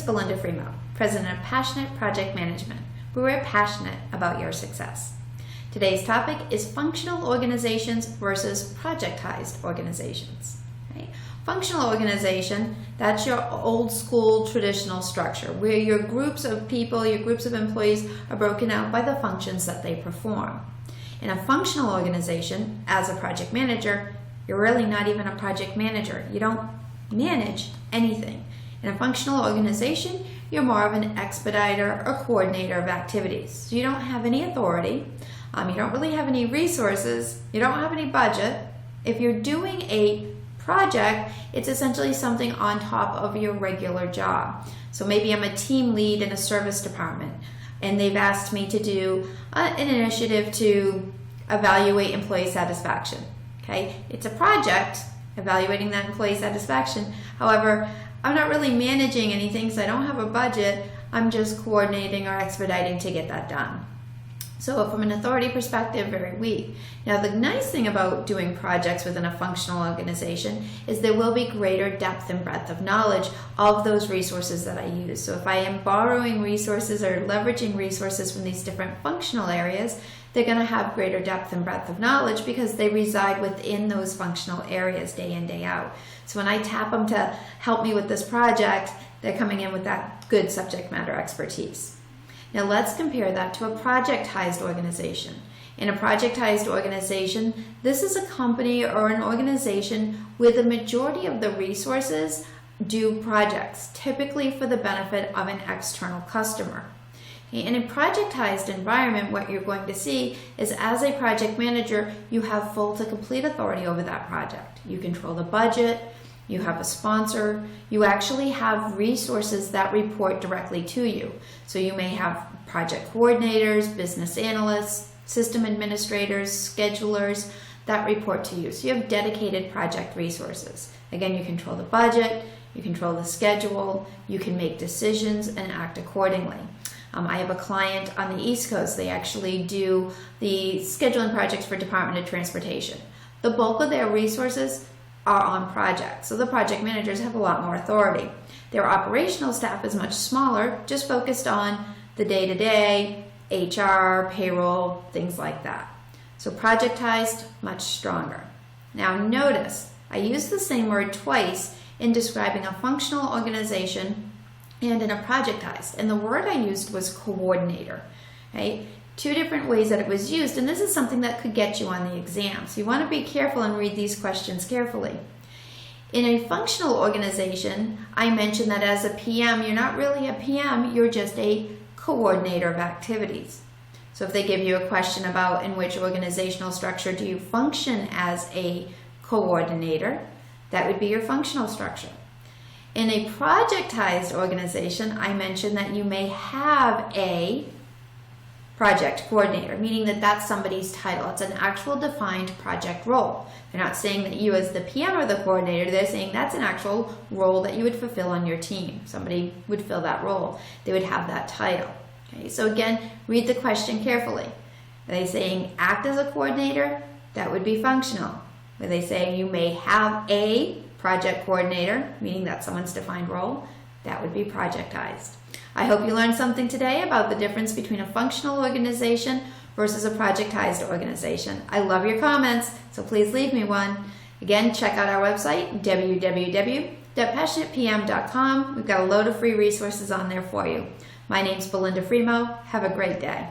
Belinda Fremouw, President of Passionate Project Management, where we're passionate about your success. Today's topic is functional organizations versus projectized organizations. Okay? Functional organization, that's your old school traditional structure, where your groups of people, your groups of employees are broken out by the functions that they perform. In a functional organization, as a project manager, you're really not even a project manager. You don't manage anything. In a functional organization, you're more of an expediter or coordinator of activities. So you don't have any authority, you don't really have any resources, you don't have any budget. If you're doing a project, it's essentially something on top of your regular job. So maybe I'm a team lead in a service department, and they've asked me to do an initiative to evaluate employee satisfaction. Okay, it's a project, evaluating that employee satisfaction. However, I'm not really managing anything, so I don't have a budget. I'm just coordinating or expediting to get that done. So from an authority perspective, very weak. Now, the nice thing about doing projects within a functional organization is there will be greater depth and breadth of knowledge of those resources that I use. So if I am borrowing resources or leveraging resources from these different functional areas, they're going to have greater depth and breadth of knowledge because they reside within those functional areas day in, day out. So when I tap them to help me with this project, they're coming in with that good subject matter expertise. Now let's compare that to a projectized organization. In a projectized organization, this is a company or an organization where the majority of the resources do projects, typically for the benefit of an external customer. In a projectized environment, what you're going to see is as a project manager, you have full to complete authority over that project. You control the budget, you have a sponsor, you actually have resources that report directly to you. So you may have project coordinators, business analysts, system administrators, schedulers that report to you. So you have dedicated project resources. Again, you control the budget, you control the schedule, you can make decisions and act accordingly. I have a client on the East Coast. They actually do the scheduling projects for Department of Transportation. The bulk of their resources are on projects, so the project managers have a lot more authority. Their operational staff is much smaller, just focused on the day-to-day, HR, payroll, things like that. So projectized, much stronger. Now notice, I use the same word twice in describing a functional organization and in a projectized, and the word I used was coordinator. Right? Two different ways that it was used, and this is something that could get you on the exam. So you want to be careful and read these questions carefully. In a functional organization, I mentioned that as a PM, you're not really a PM, you're just a coordinator of activities. So if they give you a question about in which organizational structure do you function as a coordinator, that would be your functional structure. In a projectized organization, I mentioned that you may have a project coordinator, meaning that that's somebody's title. It's an actual defined project role. They're not saying that you as the PM are the coordinator, they're saying that's an actual role that you would fulfill on your team. Somebody would fill that role. They would have that title. Okay, so again, read the question carefully. Are they saying act as a coordinator? That would be functional. Are they saying you may have a project coordinator, meaning that's someone's defined role? That would be projectized. I hope you learned something today about the difference between a functional organization versus a projectized organization. I love your comments, so please leave me one. Again, check out our website, www.passionatepm.com. We've got a load of free resources on there for you. My name's Belinda Fremouw. Have a great day.